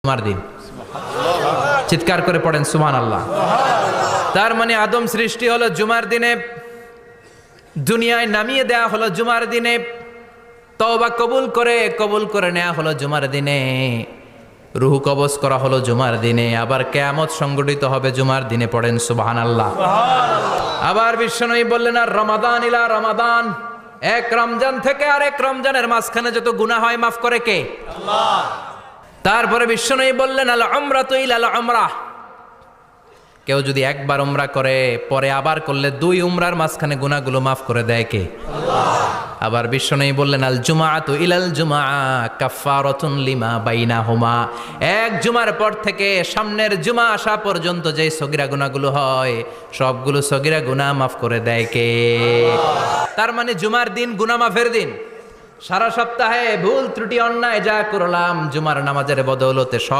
জুমার দিন। চিৎকার করে পড়েন সুবহানাল্লাহ। তার মানে আদম সৃষ্টি হলো জুমার দিনে, দুনিয়ায় নামিয়ে দেয়া হলো জুমার দিনে, তওবা কবুল করে নেওয়া হলো জুমার দিনে, রূহ কবজ করা হলো জুমার দিনে, আবার কিয়ামত সংগঠিত হবে জুমার দিনে। পড়েন সুবহানাল্লাহ। আবার বিশ্বনবী বললেন, আর রমাদান ইলা রমাদান, এক রমজান থেকে আরেক রমজানের মাঝখানে যত গুনাহ হয় মাফ করে কে? আল্লাহ। তারপরে বিশ্বনবী বললেন, আল উমরাতু ইলাল উমরাহ, কেউ যদি একবার উমরা করে পরে আবার করলে দুই উমরার মাঝখানে গুনাহগুলো মাফ করে দেয় কে? আল্লাহ। আবার বিশ্বনবী বললেন, আল জুমআতু ইলাল জুমআ কাফফারাতুন লিমা বাইনাহুমা, এক জুমার পর থেকে সামনের জুমা আসা পর্যন্ত যে সগীরা গুনাহগুলো হয় সবগুলো সগীরা গুনাহ মাফ করে দেয় কে? তার মানে জুমার দিন গুনাহ মাফের দিন। সারা সপ্তাহে ভুল ত্রুটি অন্যায় যা করলাম জুমার নামাজের বদৌলতে সব